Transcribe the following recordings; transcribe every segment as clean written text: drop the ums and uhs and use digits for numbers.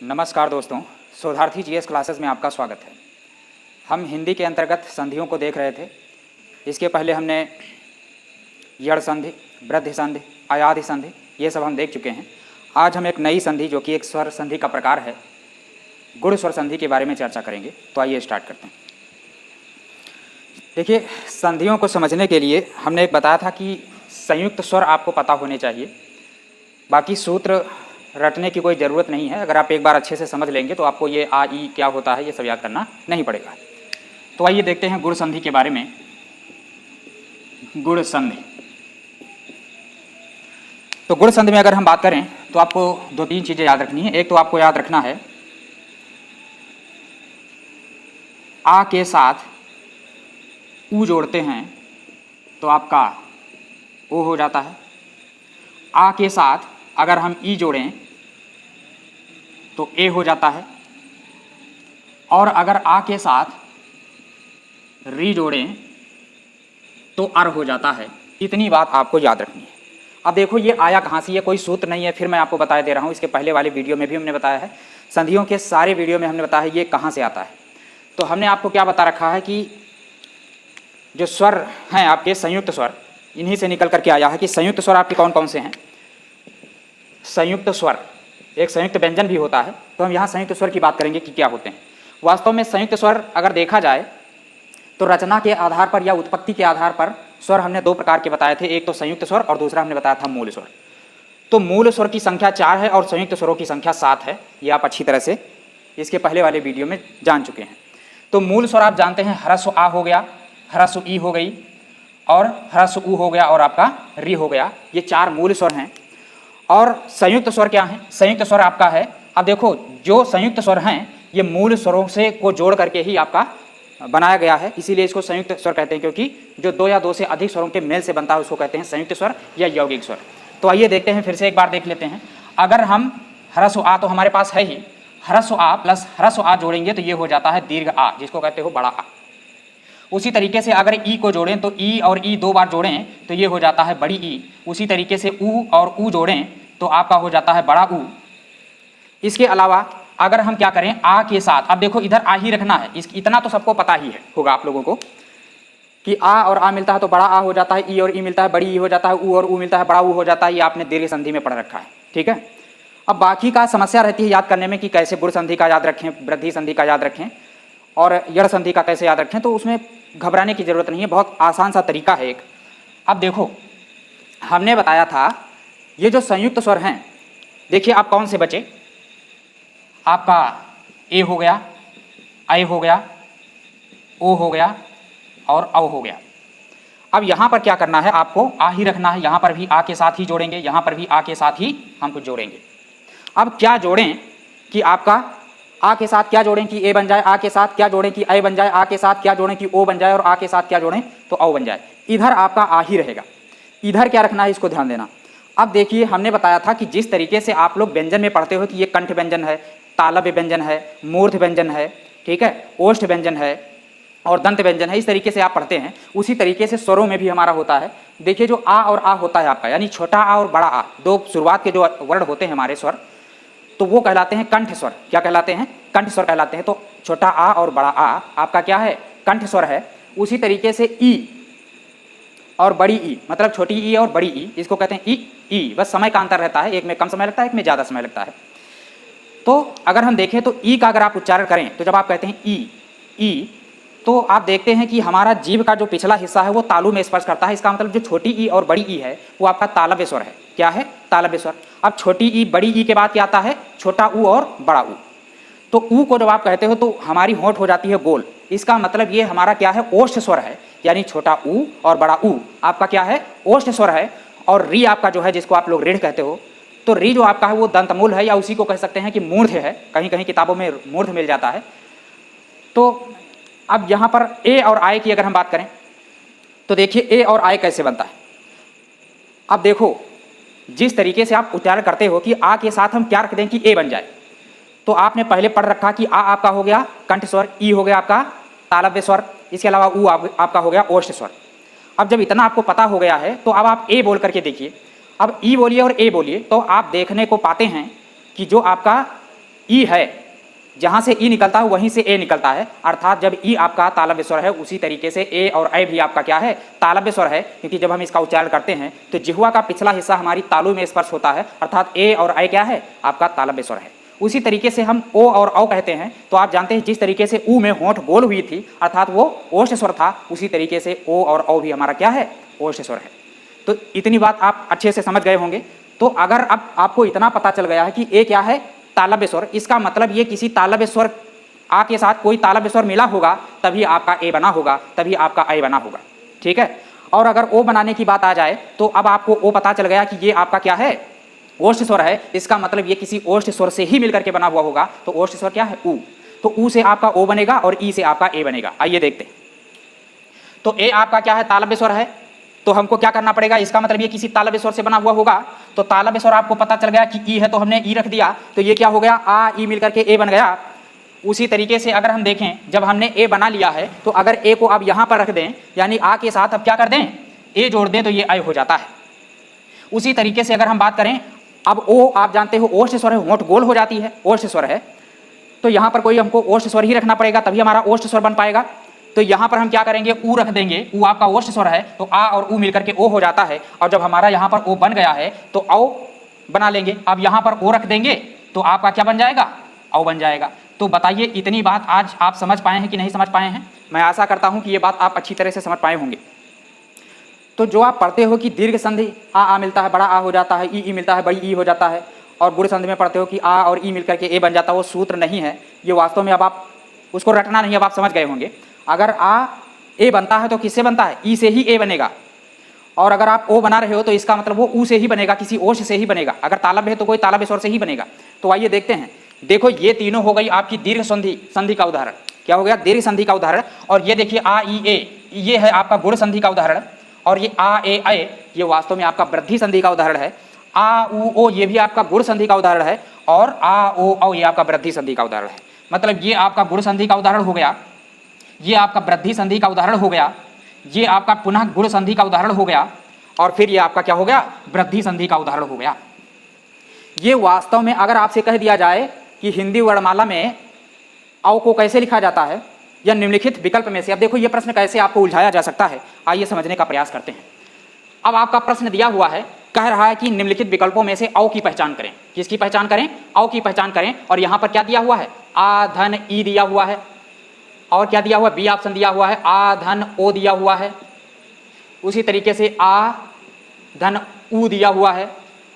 नमस्कार दोस्तों, शोधार्थी जीएस क्लासेस में आपका स्वागत है। हम हिंदी के अंतर्गत संधियों को देख रहे थे। इसके पहले हमने यड़ संधि, वृद्धि संधि, अयाधि संधि, ये सब हम देख चुके हैं। आज हम एक नई संधि जो कि एक स्वर संधि का प्रकार है, गुण स्वर संधि के बारे में चर्चा करेंगे। तो आइए स्टार्ट करते हैं। देखिए, संधियों को समझने के लिए हमने एक बताया था कि संयुक्त स्वर आपको पता होने चाहिए। बाकी सूत्र रटने की कोई ज़रूरत नहीं है। अगर आप एक बार अच्छे से समझ लेंगे तो आपको ये आ ई क्या होता है ये सब याद करना नहीं पड़ेगा। तो आइए देखते हैं गुण संधि के बारे में। गुण संधि, तो गुण संधि में अगर हम बात करें तो आपको दो तीन चीज़ें याद रखनी है। एक तो आपको याद रखना है आ के साथ ऊ जोड़ते हैं तो आपका ओ हो जाता है। आ के साथ अगर हम ई जोड़ें तो ए हो जाता है। और अगर आ के साथ री जोड़ें तो अर हो जाता है। इतनी बात आपको याद रखनी है। अब देखो, ये आया कहाँ से, ये कोई सूत्र नहीं है। फिर मैं आपको बता दे रहा हूँ, इसके पहले वाले वीडियो में भी हमने बताया है, संधियों के सारे वीडियो में हमने बताया है ये कहाँ से आता है। तो हमने आपको क्या बता रखा है कि जो स्वर हैं आपके संयुक्त स्वर, इन्हीं से निकल करके आया है कि संयुक्त स्वर आपके कौन कौन से हैं। संयुक्त स्वर, एक संयुक्त व्यंजन भी होता है। तो हम यहाँ संयुक्त स्वर की बात करेंगे कि क्या होते हैं। वास्तव में संयुक्त स्वर अगर देखा जाए तो रचना के आधार पर या उत्पत्ति के आधार पर स्वर हमने दो प्रकार के बताए थे। एक तो संयुक्त स्वर और दूसरा हमने बताया था मूल स्वर। तो मूल स्वर की संख्या 4 है और संयुक्त स्वरों की संख्या 7 है। ये आप अच्छी तरह से इसके पहले वाले वीडियो में जान चुके हैं। तो मूल स्वर आप जानते हैं, ह्रस्व आ हो गया, ह्रस्व ई हो गई और ह्रस्व ऊ हो गया और आपका री हो गया। ये 4 मूल स्वर हैं। और संयुक्त स्वर क्या है? संयुक्त स्वर आपका है, अब देखो, जो संयुक्त स्वर हैं ये मूल स्वरों से को जोड़ करके ही आपका बनाया गया है, इसीलिए इसको संयुक्त स्वर कहते हैं। क्योंकि जो दो या दो से अधिक स्वरों के मेल से बनता है उसको कहते हैं संयुक्त स्वर या यौगिक स्वर। तो आइए देखते हैं, फिर से एक बार देख लेते हैं। अगर हम ह्रस्व आ तो हमारे पास है ही, ह्रस्व आ प्लस ह्रस्व आ जोड़ेंगे तो ये हो जाता है दीर्घ आ, जिसको कहते हो बड़ा आ। उसी तरीके से अगर ई को जोड़ें तो ई और ई 2 बार जोड़ें तो ये हो जाता है बड़ी ई। उसी तरीके से ऊ और ऊ जोड़ें तो आपका हो जाता है बड़ा ऊ। इसके अलावा अगर हम क्या करें, आ के साथ, अब देखो इधर आ ही रखना है, इतना तो सबको पता ही है होगा आप लोगों को कि आ और आ मिलता है तो बड़ा आ हो जाता है, ई और ई मिलता है बड़ी ई हो जाता है, ऊ और ऊ मिलता है बड़ा ऊ हो जाता है। ये आपने दीर्घ संधि में पढ़ रखा है, ठीक है। अब बाकी का समस्या रहती है याद करने में कि कैसे गुण संधि का याद रखें, वृद्धि संधि का याद रखें और यड़ संधि का कैसे याद रखें। तो उसमें घबराने की जरूरत नहीं है, बहुत आसान सा तरीका है एक। अब देखो, हमने बताया था ये जो संयुक्त स्वर हैं, देखिए आप कौन से बचे, आपका ए हो गया, ऐ हो गया, ओ हो गया और औ हो गया। अब यहाँ पर क्या करना है, आपको आ ही रखना है। यहाँ पर भी आ के साथ ही जोड़ेंगे, यहाँ पर भी आ के साथ ही हम कुछ जोड़ेंगे। अब क्या जोड़ें कि आपका आ के साथ क्या जोड़ें कि ए बन जाए, आ के साथ क्या जोड़ें कि ऐ बन जाए, आ के साथ क्या जोड़ें कि ओ बन जाए और आ के साथ क्या जोड़ें तो औ बन जाए। इधर आपका आ ही रहेगा, इधर क्या रखना है इसको ध्यान देना। अब देखिए, हमने बताया था कि जिस तरीके से आप लोग व्यंजन में पढ़ते हो कि ये कंठ व्यंजन है, तालव्य व्यंजन है, मूर्ध व्यंजन है, ठीक है, ओष्ठ व्यंजन है और दंत व्यंजन है, इस तरीके से आप पढ़ते हैं। उसी तरीके से स्वरों में भी हमारा होता है। देखिए, जो आ और आ होता है आपका, यानी छोटा आ और बड़ा आ, दो शुरुआत के जो वर्ण होते हैं हमारे स्वर, तो वो कहलाते हैं कंठ स्वर। क्या कहलाते हैं? कंठ स्वर कहलाते हैं। तो छोटा आ और बड़ा आ आपका क्या है? कंठ स्वर है। उसी तरीके से ई और बड़ी ई, मतलब छोटी ई और बड़ी ई, इसको कहते हैं ई ई। बस समय का अंतर रहता है, एक में कम समय लगता है, एक में ज़्यादा समय लगता है। तो अगर हम देखें तो ई का अगर आप उच्चारण करें तो जब आप कहते हैं ई ई, तो आप देखते हैं कि हमारा जीभ का जो पिछला हिस्सा है वो तालु में स्पर्श करता है। इसका मतलब जो छोटी ई और बड़ी ई है वो आपका तालव्य स्वर है। क्या है? तालव्य स्वर। अब छोटी ई बड़ी ई के बाद क्या आता है? छोटा ऊ और बड़ा ऊ। तो ऊ को जब आप कहते हो तो हमारी होंठ हो जाती है गोल। इसका मतलब ये हमारा क्या है? ओष्ठ स्वर है, यानी छोटा ऊ और बड़ा ऊ आपका क्या है? ओष्ठ स्वर है। और री आपका जो है, जिसको आप लोग ऋढ़ कहते हो, तो री जो आपका है वो दंतमूल है, या उसी को कह सकते हैं कि मूर्ध है। कहीं कहीं किताबों में मूर्ध मिल जाता है। तो अब यहाँ पर ए और आय की अगर हम बात करें तो देखिए ए और आय कैसे बनता है। अब देखो, जिस तरीके से आप उच्चारण करते हो कि आ के साथ हम क्या रख दें कि ए बन जाए, तो आपने पहले पढ़ रखा कि आ आपका हो गया कंठ स्वर, ई हो गया आपका तालव्य स्वर, इसके अलावा ऊ आपका हो गया ओष्ठ स्वर। अब जब इतना आपको पता हो गया है तो अब आप ए बोल करके देखिए। अब ई बोलिए और ए बोलिए तो आप देखने को पाते हैं कि जो आपका ई है, जहाँ से ई निकलता है वहीं से ए निकलता है, अर्थात जब ई आपका तालव्य स्वर है उसी तरीके से ए और ऐ भी आपका क्या है, तालव्य स्वर है। क्योंकि जब हम इसका उच्चारण करते हैं तो जिह्वा का पिछला हिस्सा हमारी तालु में स्पर्श होता है, अर्थात ए और ऐ क्या है, आपका तालव्य स्वर है। उसी तरीके से हम ओ और औ कहते हैं, तो आप जानते हैं जिस तरीके से ऊ में होंठ गोल हुई थी अर्थात वो ओष्ठ स्वर था, उसी तरीके से ओ और औ भी हमारा क्या है, ओष्ठ स्वर है। तो इतनी बात आप अच्छे से समझ गए होंगे। तो अगर अब आपको इतना पता चल गया है कि ए क्या है, तालव्य स्वर, इसका मतलब ये किसी तालव्य स्वर आ के साथ कोई तालव्य स्वर मिला होगा तभी आपका ए बना होगा, तभी आपका ऐ बना होगा, ठीक है। और अगर ओ बनाने की बात आ जाए तो अब आपको ओ पता चल गया कि ये आपका क्या है, ओष्ठ स्वर है, इसका मतलब ये किसी ओष्ठ स्वर से ही मिलकर के बना हुआ होगा। तो ओष्ठ स्वर क्या है, ऊ, तो ऊ से आपका ओ बनेगा और ई से आपका ए बनेगा। आइए देखते हैं। तो ए आपका क्या है, तालव्य स्वर है, तो हमको क्या करना पड़ेगा, इसका मतलब ये किसी तालव्य स्वर से बना हुआ होगा। तो तालव्य स्वर आपको पता चल गया कि ई है, तो हमने ई रख दिया, तो ये क्या हो गया, आ ई मिलकर के ए बन गया। उसी तरीके से अगर हम देखें, जब हमने ए बना लिया है तो अगर ए को अब यहाँ पर रख दें, यानी आ के साथ अब क्या कर दें, ए जोड़ दें, तो ये ऐ हो जाता है। उसी तरीके से अगर हम बात करें, अब ओ आप जानते हो ओष्ठ स्वर है, होंठ गोल हो जाती है, ओष्ठ स्वर है, तो यहाँ पर कोई हमको ओष्ठ स्वर ही रखना पड़ेगा, तभी हमारा ओष्ठ स्वर बन पाएगा। तो यहाँ पर हम क्या करेंगे, ऊ रख देंगे, ऊ आपका ओष्ठ स्वर है, तो आ और ऊ मिलकर के ओ हो जाता है। और जब हमारा यहाँ पर ओ बन गया है तो औ बना लेंगे। अब यहाँ पर ओ रख देंगे तो आपका क्या बन जाएगा, औ बन जाएगा। तो बताइए इतनी बात आज आप समझ पाए हैं कि नहीं समझ पाए हैं। मैं आशा करता हूँ कि ये बात आप अच्छी तरह से समझ पाए होंगे। तो जो आप पढ़ते हो कि दीर्घ संधि आ मिलता है, बड़ा आ हो जाता है, ई मिलता है, बड़ी ई हो जाता है, और गुण संधि में पढ़ते हो कि आ और ई मिलकर के ए बन जाता है, वो सूत्र नहीं है, ये वास्तव में अब आप उसको रटना नहीं, अब आप समझ गए होंगे। अगर आ ए बनता है तो किससे बनता है, ई से ही ए बनेगा, और अगर आप ओ बना रहे हो तो इसका मतलब वो ऊ से ही बनेगा, किसी ओष्ठ से ही बनेगा। अगर तालव्य है तो कोई तालव्य स्वर से ही बनेगा। तो आइए देखते हैं। देखो ये तीनों हो गई आपकी दीर्घ संधि का उदाहरण। क्या हो गया, दीर्घ संधि का उदाहरण। और ये देखिए आ ई ए, ये है आपका गुण संधि का उदाहरण। और ये आ ए ऐ, ये वास्तव में आपका वृद्धि संधि का उदाहरण है। आ उ ओ, ये भी आपका गुण संधि का उदाहरण है। और आ ओ औ, ये आपका वृद्धि संधि का उदाहरण है। मतलब ये आपका गुण संधि का उदाहरण हो गया, ये आपका वृद्धि संधि का उदाहरण हो गया, ये आपका पुनः गुण संधि का उदाहरण हो गया, और फिर ये आपका क्या हो गया, वृद्धि संधि का उदाहरण हो गया। ये वास्तव में अगर आपसे कह दिया जाए कि हिंदी वर्णमाला में औ को कैसे लिखा जाता है या निम्नलिखित विकल्प में से, अब देखो ये प्रश्न कैसे आपको उलझाया जा सकता है, आइए समझने का प्रयास करते हैं। अब आपका प्रश्न दिया हुआ है, कह रहा है कि निम्नलिखित विकल्पों में से औ की पहचान करें। किसकी पहचान करें, औ की पहचान करें। और यहाँ पर क्या दिया हुआ है, आ धन ई दिया हुआ है, और क्या दिया हुआ है, बी ऑप्शन दिया हुआ है, आ धन ओ दिया हुआ है, उसी तरीके से आ धन ऊ दिया हुआ है,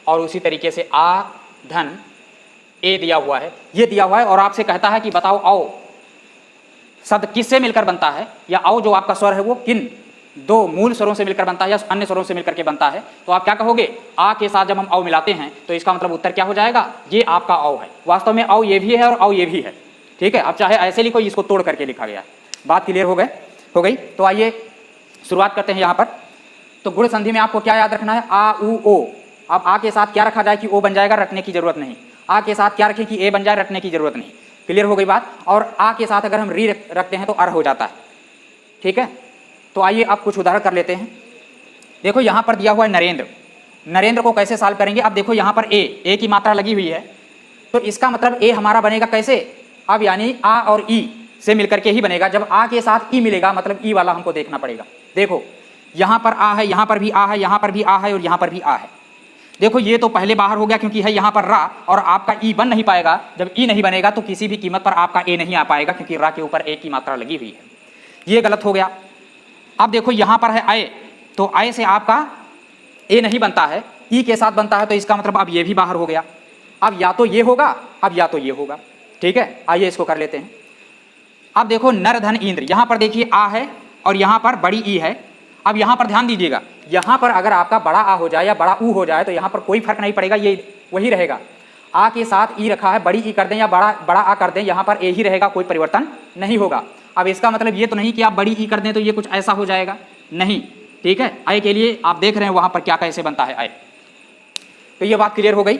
और उसी तरीके से आ धन ए दिया हुआ है, ये दिया हुआ है। और आपसे कहता है कि बताओ औ शब्द किससे मिलकर बनता है, या औ जो आपका स्वर है वो किन दो मूल स्वरों से मिलकर बनता है या अन्य स्वरों से मिलकर के बनता है। तो आप क्या कहोगे, आ के साथ जब हम औ मिलाते हैं तो इसका मतलब उत्तर क्या हो जाएगा, ये आपका औ है। वास्तव में औ ये भी है और औ ये भी है, ठीक है। अब चाहे ऐसे लिखो, इसको तोड़ करके लिखा गया। बात क्लियर हो गई। तो आइए शुरुआत करते हैं यहाँ पर। तो गुण संधि में आपको क्या याद रखना है, आ उ ओ। अब आ के साथ क्या रखा जाए कि ओ बन जाएगा, रटने की जरूरत नहीं। आ के साथ क्या रखें कि ए बन जाए, रटने की जरूरत नहीं। क्लियर हो गई बात। और आ के साथ अगर हम री रखते हैं तो अर हो जाता है, ठीक है। तो आइए अब कुछ उदाहरण कर लेते हैं। देखो यहाँ पर दिया हुआ है नरेंद्र, नरेंद्र को कैसे सॉल्व करेंगे। अब देखो यहाँ पर ए की मात्रा लगी हुई है, तो इसका मतलब ए हमारा बनेगा कैसे, अब यानी आ और ई से मिलकर के ही बनेगा। जब आ के साथ ई मिलेगा मतलब ई वाला हमको देखना पड़ेगा। देखो यहाँ पर आ है, यहाँ पर भी आ है, यहाँ पर भी आ है, और यहाँ पर भी आ है। देखो ये तो पहले बाहर हो गया क्योंकि है यहाँ पर रा, और आपका ई बन नहीं पाएगा। जब ई नहीं बनेगा तो किसी भी कीमत पर आपका ए नहीं आ पाएगा, क्योंकि रा के ऊपर ए की मात्रा लगी हुई है। ये गलत हो गया। अब देखो यहाँ पर है आए, तो आए से आपका ए नहीं बनता है, ई के साथ बनता है, तो इसका मतलब अब ये भी बाहर हो गया। अब या तो ये होगा, अब या तो ये होगा, ठीक है। आइए इसको कर लेते हैं। अब देखो नर धन इंद्र, यहाँ पर देखिए आ है और यहाँ पर बड़ी ई है। अब यहाँ पर ध्यान दीजिएगा, यहाँ पर अगर आपका बड़ा आ हो जाए या बड़ा ऊ हो जाए तो यहाँ पर कोई फर्क नहीं पड़ेगा, ये वही रहेगा। आ के साथ ई रखा है, बड़ी ई कर दें या बड़ा आ कर दें, यहाँ पर ए ही रहेगा, कोई परिवर्तन नहीं होगा। अब इसका मतलब ये तो नहीं कि आप बड़ी ई कर दें तो ये कुछ ऐसा हो जाएगा, नहीं, ठीक है। आय के लिए आप देख रहे हैं वहाँ पर क्या कैसे बनता है आय। तो ये बात क्लियर हो गई।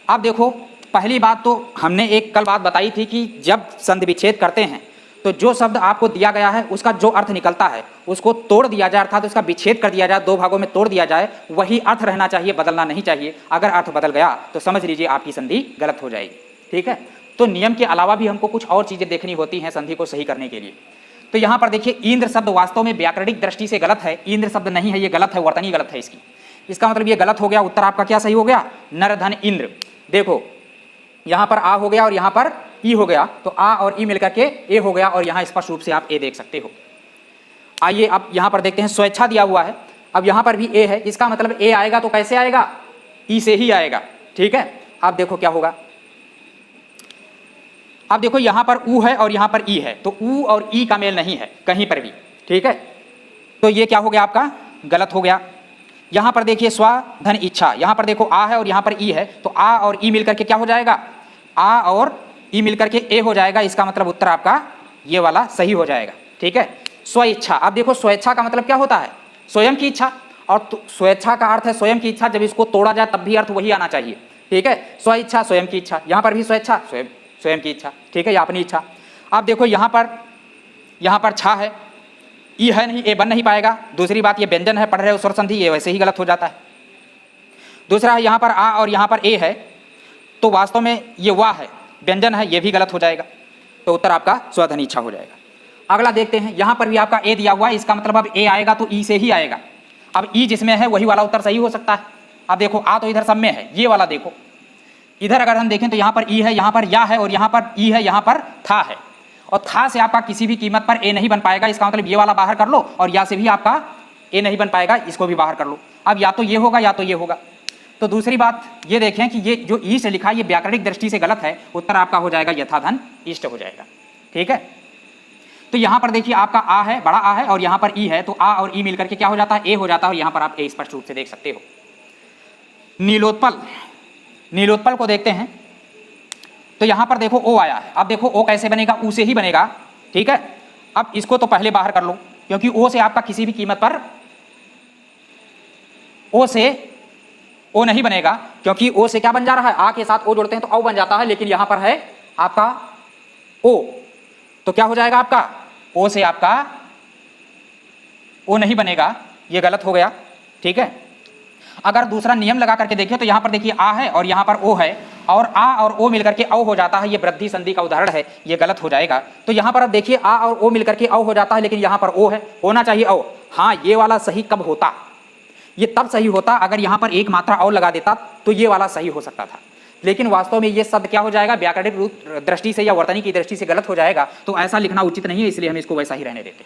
अब देखो पहली बात तो हमने एक कल बात बताई थी कि जब संधि विच्छेद करते हैं तो जो शब्द आपको दिया गया है उसका जो अर्थ निकलता है उसको तोड़ दिया जाए, अर्थात उसका विच्छेद कर दिया जाए, दो भागों में तोड़ दिया जाए, वही अर्थ रहना चाहिए, बदलना नहीं चाहिए। अगर अर्थ बदल गया तो समझ लीजिए आपकी संधि गलत हो जाएगी, ठीक है। तो नियम के अलावा भी हमको कुछ और चीज़ें देखनी होती हैं संधि को सही करने के लिए। तो यहाँ पर देखिए इंद्र शब्द वास्तव में व्याकरणिक दृष्टि से गलत है, इंद्र शब्द नहीं है, ये गलत है, वर्तनी गलत है इसकी। इसका मतलब ये गलत हो गया। उत्तर आपका क्या सही हो गया? नर धन इंद्र। देखो यहाँ पर आ हो गया और यहाँ पर ई हो गया, तो आ और ई मिलकर के ए हो गया, और यहाँ स्पष्ट रूप से आप ए देख सकते हो। आइए अब यहाँ पर देखते हैं, स्वेच्छा दिया हुआ है, अब यहाँ पर भी ए है, इसका मतलब ए आएगा तो कैसे आएगा? ई से ही आएगा। ठीक है, अब देखो क्या होगा। अब देखो यहाँ पर ऊ है और यहाँ पर ई है, तो ऊ और ई का मेल नहीं है कहीं पर भी। ठीक है, तो ये क्या हो गया आपका? गलत हो गया। यहाँ पर देखिए स्व धन इच्छा, यहाँ पर देखो आ है और यहाँ पर ई है, तो आ और ई मिलकर के क्या हो जाएगा? आ और ई मिलकर के ए हो जाएगा। इसका मतलब उत्तर आपका ये वाला सही हो जाएगा। ठीक है, स्व इच्छा। अब देखो स्वेच्छा का मतलब क्या होता है? स्वयं की इच्छा, और स्वेच्छा का अर्थ है स्वयं की इच्छा। जब इसको तोड़ा जाए तब भी अर्थ वही आना चाहिए। ठीक है, स्व इच्छा स्वयं की इच्छा, यहाँ पर भी स्वेच्छा स्वयं की इच्छा। ठीक है, या अपनी इच्छा। अब देखो यहाँ पर छा है, ई है नहीं, ए बन नहीं पाएगा। दूसरी बात ये व्यंजन है, पढ़ रहे हो स्वर संधि, ये वैसे ही गलत हो जाता है। दूसरा यहाँ पर आ और यहाँ पर ए है, तो वास्तव में ये वाह है, व्यंजन है, ये भी गलत हो जाएगा। तो उत्तर आपका स्वधन इच्छा हो जाएगा। अगला देखते हैं, यहाँ पर भी आपका ए दिया हुआ है, इसका मतलब अब ए आएगा तो ई से ही आएगा। अब ई जिसमें है वही वाला उत्तर सही हो सकता है। अब देखो आ तो इधर सब में है, ये वाला देखो इधर अगर हम देखें तो यहाँ पर ई है, यहाँ पर या है, और यहाँ पर ई है, यहाँ पर था है, और था से आपका किसी भी कीमत पर ए नहीं बन पाएगा। इसका मतलब ये वाला बाहर कर लो, और या से भी आपका ए नहीं बन पाएगा, इसको भी बाहर कर लो। अब या तो ये होगा या तो ये होगा। तो दूसरी बात ये देखें कि ये जो ई से लिखा है ये व्याकरणिक दृष्टि से गलत है। उत्तर आपका हो जाएगा यथाधन इष्ट हो जाएगा। ठीक है, तो यहाँ पर देखिए आपका आ है, बड़ा आ है, और यहाँ पर ई है, तो आ और ई मिलकर के क्या हो जाता है? ए हो जाता है, और यहाँ पर आप ए स्पष्ट रूप से देख सकते हो। नीलोत्पल, नीलोत्पल को देखते हैं, तो यहाँ पर देखो ओ आया है। अब देखो ओ कैसे बनेगा? ऊ से ही बनेगा। ठीक है, अब इसको तो पहले बाहर कर लो, क्योंकि ओ से आपका किसी भी कीमत पर ओ से ओ नहीं बनेगा, क्योंकि ओ से क्या बन जा रहा है? आ के साथ ओ जोड़ते हैं तो औ बन जाता है, लेकिन यहाँ पर है आपका ओ, तो क्या हो जाएगा आपका? ओ से आपका ओ नहीं बनेगा, ये गलत हो गया। ठीक है, अगर दूसरा नियम लगा करके देखिए तो यहाँ पर देखिए आ है और यहाँ पर ओ है, और आ और ओ मिलकर के औ हो जाता है, ये वृद्धि संधि का उदाहरण है, ये गलत हो जाएगा। तो यहाँ पर अब देखिए आ और ओ मिलकर के औ हो जाता है, लेकिन यहाँ पर ओ है, होना चाहिए औ। हाँ, ये वाला सही कब होता? ये तब सही होता अगर यहाँ पर एक मात्रा और लगा देता, तो ये वाला सही हो सकता था। लेकिन वास्तव में ये शब्द क्या हो जाएगा? व्याकरणिक दृष्टि से या वर्तनी की दृष्टि से गलत हो जाएगा, तो ऐसा लिखना उचित नहीं है, इसलिए हम इसको वैसा ही रहने देते।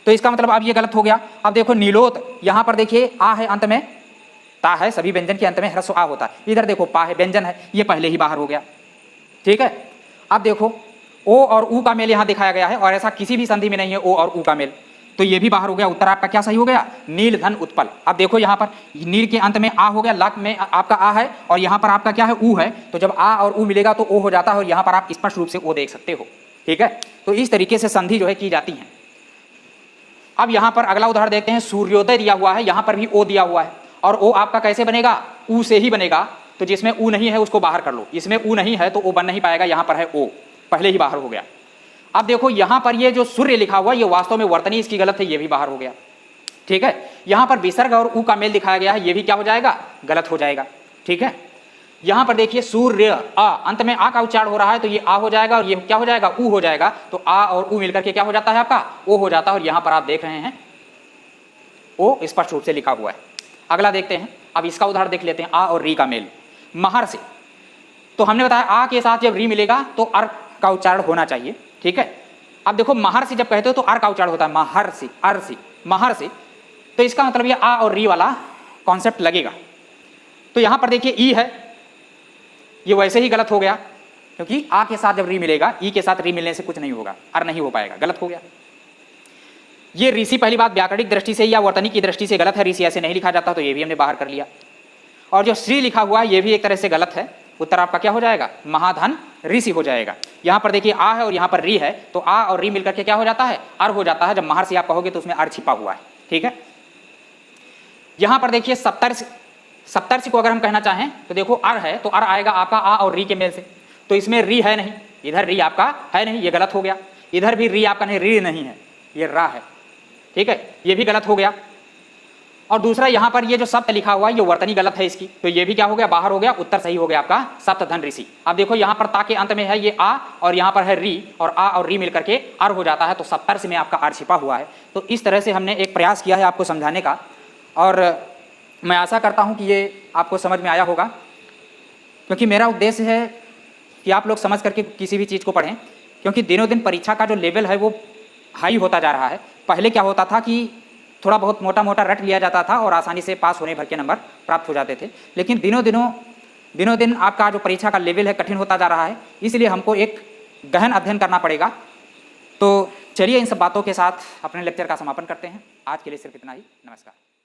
तो इसका मतलब अब ये गलत हो गया। अब देखो नीलोत, यहाँ पर देखिए आ है, अंत में ता है, सभी व्यंजन के अंत में ह्रस्व आ होता है। इधर देखो पा है, व्यंजन है, ये पहले ही बाहर हो गया। ठीक है, अब देखो ओ और ऊ का मेल यहाँ दिखाया गया है, और ऐसा किसी भी संधि में नहीं है ओ और ऊ का मेल, तो ये भी बाहर हो गया। उत्तर आपका क्या सही हो गया? नील धन उत्पल। अब देखो यहाँ पर नील के अंत में आ हो गया, लक में आपका आ है, और यहाँ पर आपका क्या है? ऊ है, तो जब आ और ऊ मिलेगा तो ओ हो जाता है, और यहाँ पर आप स्पष्ट रूप से ओ देख सकते हो। ठीक है, तो इस तरीके से संधि जो है की जाती है। अब यहाँ पर अगला उदाहरण देखते हैं, सूर्योदय दिया हुआ है, यहाँ पर भी ओ दिया हुआ है, और ओ आपका कैसे बनेगा? ऊ से ही बनेगा। तो जिसमें ऊ नहीं है उसको बाहर कर लो, इसमें ऊ नहीं है तो ओ बन नहीं पाएगा, यहाँ पर है ओ, पहले ही बाहर हो गया। अब देखो यहाँ पर ये जो सूर्य लिखा हुआ है, ये वास्तव में वर्तनी इसकी गलत है, ये भी बाहर हो गया। ठीक है, यहाँ पर विसर्ग और ऊ का मेल दिखाया गया है, ये भी क्या हो जाएगा? गलत हो जाएगा। ठीक है, यहाँ पर देखिए सूर्य आ, अंत में आ का उच्चारण हो रहा है, तो ये आ हो जाएगा, और ये क्या हो जाएगा? ऊ हो जाएगा। तो आ और ऊ मिलकर के क्या हो जाता है आपका? ओ हो जाता है, और यहाँ पर आप देख रहे हैं ओ स्पष्ट रूप से लिखा हुआ है। अगला देखते हैं, अब इसका उदाहरण देख लेते हैं, आ और री का मेल। महर्षि, तो हमने बताया आ के साथ जब री मिलेगा तो अर का उच्चारण होना चाहिए। ठीक है, अब देखो महर्षि जब कहते हो तो अर का उच्चारण होता है, महर्षि, अर्षि, महर्षि, तो इसका मतलब ये आ और री वाला कॉन्सेप्ट लगेगा। तो यहाँ पर देखिए ई है, ये वैसे ही गलत हो गया, क्योंकि आ के साथ जब री मिलेगा, ई के साथ री मिलने से कुछ नहीं होगा, अर नहीं हो पाएगा, गलत हो गया। ये ऋषि पहली बात व्याकरणिक दृष्टि से या वर्तनी की दृष्टि से गलत है, ऋषि ऐसे नहीं लिखा जाता, तो ये भी हमने बाहर कर लिया। और जो श्री लिखा हुआ है ये भी एक तरह से गलत है। उत्तर आपका क्या हो जाएगा? महाधन ऋषि हो जाएगा। यहाँ पर देखिए आ है और यहाँ पर री है, तो आ और री मिलकर के क्या हो जाता है? अर हो जाता है। जब महर्षि आप कहोगे तो उसमें अर छिपा हुआ है। ठीक है, यहाँ पर देखिए सप्तर्षि को अगर हम कहना चाहें तो देखो अर है, तो अर आएगा आपका आ और री के मेल से, तो इसमें री है नहीं, इधर री आपका है नहीं, ये गलत हो गया। इधर भी री आपका नहीं, री नहीं है, ये रा है। ठीक है, ये भी गलत हो गया। और दूसरा यहाँ पर ये जो सप्त लिखा हुआ है ये वर्तनी गलत है इसकी, तो ये भी क्या हो गया, बाहर हो गया, उत्तर सही हो गया आपका सप्त धन ऋषि। अब देखो यहाँ पर ता के अंत में है ये आ और यहाँ पर है री, और आ और री मिलकर के अर हो जाता है, तो सप्तर्षि में आपका अर छिपा हुआ है। तो इस तरह से हमने एक प्रयास किया है आपको समझाने का, और मैं आशा करता हूँ कि ये आपको समझ में आया होगा, क्योंकि मेरा उद्देश्य है कि आप लोग समझ करके किसी भी चीज़ को पढ़ें, क्योंकि दिनों दिन परीक्षा का जो लेवल है वो हाई होता जा रहा है। पहले क्या होता था कि थोड़ा बहुत मोटा मोटा रट लिया जाता था और आसानी से पास होने भर के नंबर प्राप्त हो जाते थे, लेकिन दिनों दिन आपका जो परीक्षा का लेवल है कठिन होता जा रहा है, इसलिए हमको एक गहन अध्ययन करना पड़ेगा। तो चलिए इन सब बातों के साथ अपने लेक्चर का समापन करते हैं। आज के लिए सिर्फ इतना ही। नमस्कार।